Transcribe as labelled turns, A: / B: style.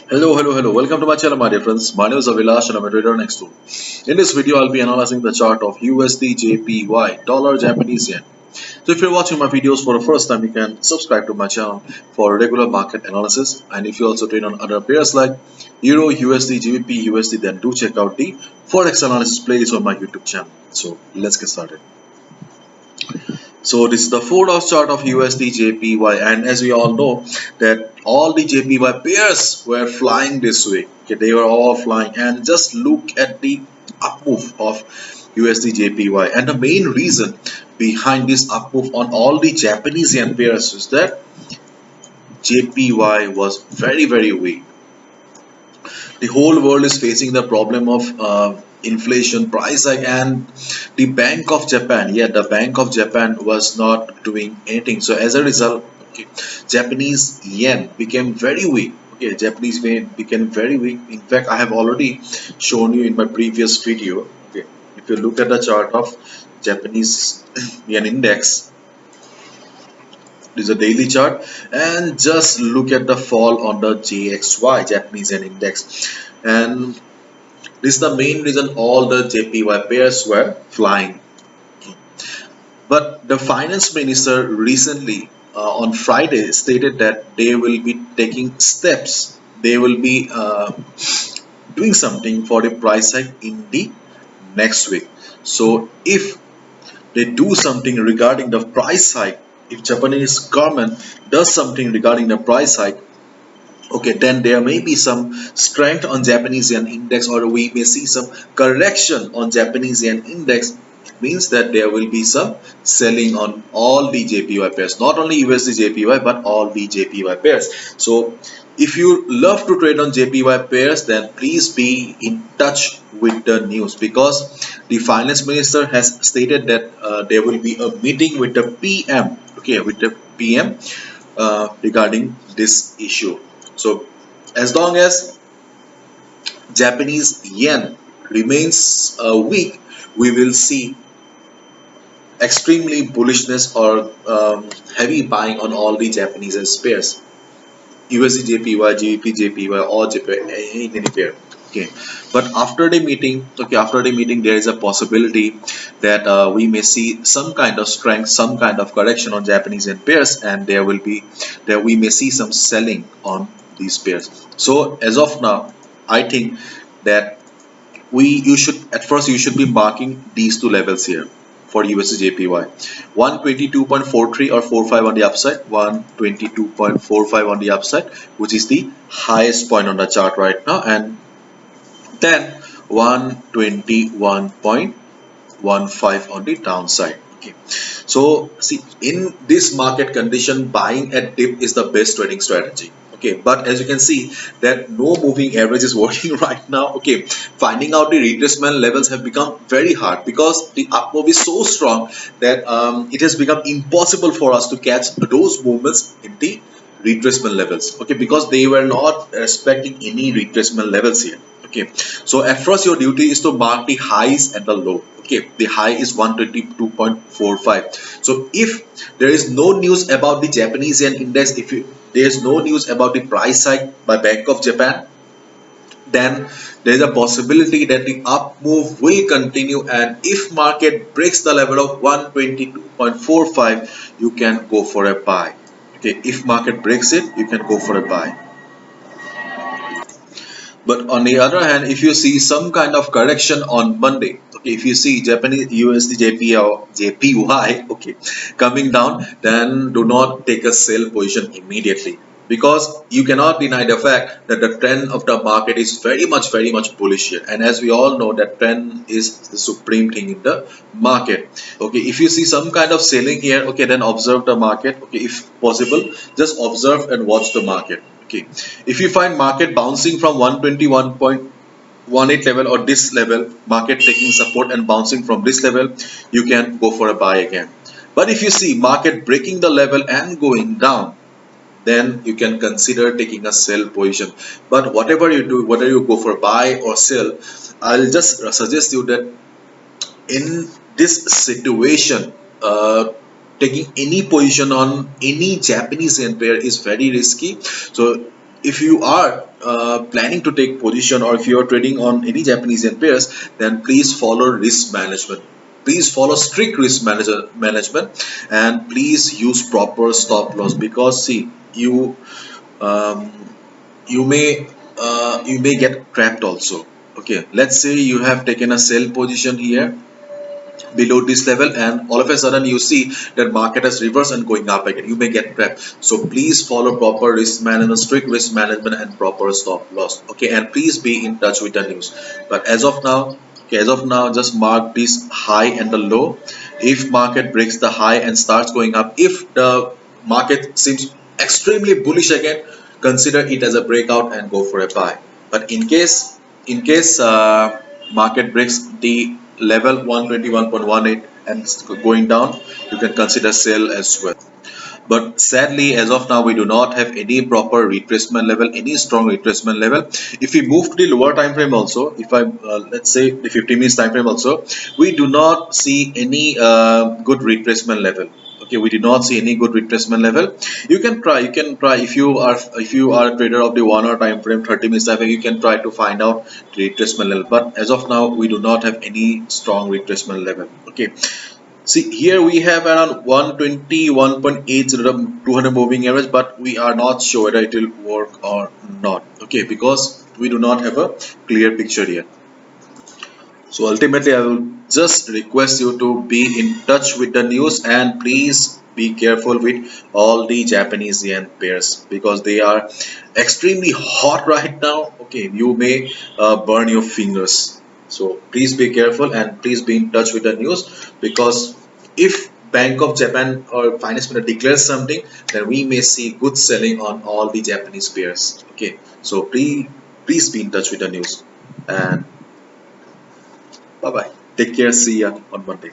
A: Hello. Welcome to my channel, my dear friends. My name is Avilash and I'm a trader next door. In this video, I'll be analyzing the chart of USD JPY, dollar Japanese yen. So if you're watching my videos for the first time, you can subscribe to my channel for regular market analysis. And if you also trade on other pairs like Euro, USD, GBP, USD, then do check out the Forex analysis playlist on my YouTube channel. So let's get started. So this is the 4-hour chart of USD JPY, and as we all know that all the JPY pairs were flying this way. Okay, they were all flying, and just look at the up move of USD JPY. And the main reason behind this up move on all the Japanese yen pairs is that JPY was very weak. The whole world is facing the problem of inflation, price hike, and the Bank of Japan. Yeah, the Bank of Japan was not doing anything. So as a result, okay, Japanese yen became very weak. Okay, Japanese yen became very weak. In fact, I have already shown you in my previous video. Okay, if you look at the chart of Japanese yen index, this is a daily chart, and just look at the fall on the JXY, Japanese yen index, and this is the main reason all the JPY pairs were flying. But the finance minister recently on Friday stated that they will be taking steps. They will be doing something for the price hike in the next week. So if they do something regarding the price hike, if Japanese government does something regarding the price hike, okay, then there may be some strength on Japanese yen index, or we may see some correction on Japanese yen index. It means that there will be some selling on all the JPY pairs, not only USD JPY but all the JPY pairs. So if you love to trade on JPY pairs, then please be in touch with the news, because the finance minister has stated that there will be a meeting with the PM, okay, with the PM regarding this issue. So as long as Japanese yen remains weak, we will see extremely bullishness or heavy buying on all the Japanese pairs, USD JPY, GBP JPY, or JPY in any pair. Okay, but after the meeting, there is a possibility that we may see some kind of strength, some kind of correction on Japanese yen pairs, and there we may see some selling on these pairs. So as of now, I think that you should be marking these two levels here for USD JPY: 122.43 or 45 on the upside, 122.45 on the upside, which is the highest point on the chart right now, and then 121.15 on the downside. Okay, so see, in this market condition, buying at dip is the best trading strategy. Okay, but as you can see that no moving average is working right now. Okay, finding out the retracement levels have become very hard, because the up move is so strong that it has become impossible for us to catch those movements in the retracement levels. Okay, because they were not respecting any retracement levels here. Okay, so at first your duty is to mark the highs and the low. Okay, the high is 122.45. So if there is no news about the Japanese yen index, if there is no news about the price hike by Bank of Japan, then there is a possibility that the up move will continue, and if market breaks the level of 122.45, you can go for a buy. Okay, if market breaks it, you can go for a buy. But on the other hand, if you see some kind of correction on Monday, okay, if you see Japanese USD JPY, okay, coming down, then do not take a sell position immediately, because you cannot deny the fact that the trend of the market is very much bullish here, and as we all know, that trend is the supreme thing in the market. Okay, if you see some kind of selling here, okay, then observe the market. Okay, if possible, just observe and watch the market. Okay, if you find market bouncing from 121.18 level or this level, market taking support and bouncing from this level, you can go for a buy again. But if you see market breaking the level and going down, then you can consider taking a sell position. But whatever you do, whether you go for buy or sell, I'll just suggest you that in this situation, taking any position on any Japanese yen pair is very risky. So if you are planning to take position, or if you are trading on any Japanese yen pairs, then please follow risk management. Please follow strict risk management, and please use proper stop loss, because see, um, you may get trapped also. Okay, let's say you have taken a sell position here below this level, and all of a sudden you see that market has reversed and going up again. You may get trapped. So please follow proper risk management, strict risk management, and proper stop loss. Okay, and please be in touch with the news. But as of now, okay, as of now, just mark this high and the low. If market breaks the high and starts going up, if the market seems extremely bullish again, consider it as a breakout and go for a buy. But in case market breaks the level 121.18 and going down, you can consider sell as well. But sadly, as of now, we do not have any proper retracement level, any strong retracement level. If we move to the lower time frame also, if I let's say the 50 minutes time frame also, we do not see any good retracement level. Okay, we do not see any good retracement level. You can try if you are a trader of the 1 hour time frame, 30 minutes time frame, you can try to find out the retracement level. But as of now, we do not have any strong retracement level. Okay, see, here we have around 121.80 200 moving average, but we are not sure whether it will work or not. Okay, because we do not have a clear picture here. So ultimately, I will just request you to be in touch with the news, and please be careful with all the Japanese yen pairs, because they are extremely hot right now. Okay, you may burn your fingers. So please be careful, and please be in touch with the news, because if Bank of Japan or Finance Minister declares something, then we may see good selling on all the Japanese pairs. Okay, so please be in touch with the news, and bye bye. Take care. See ya on Monday.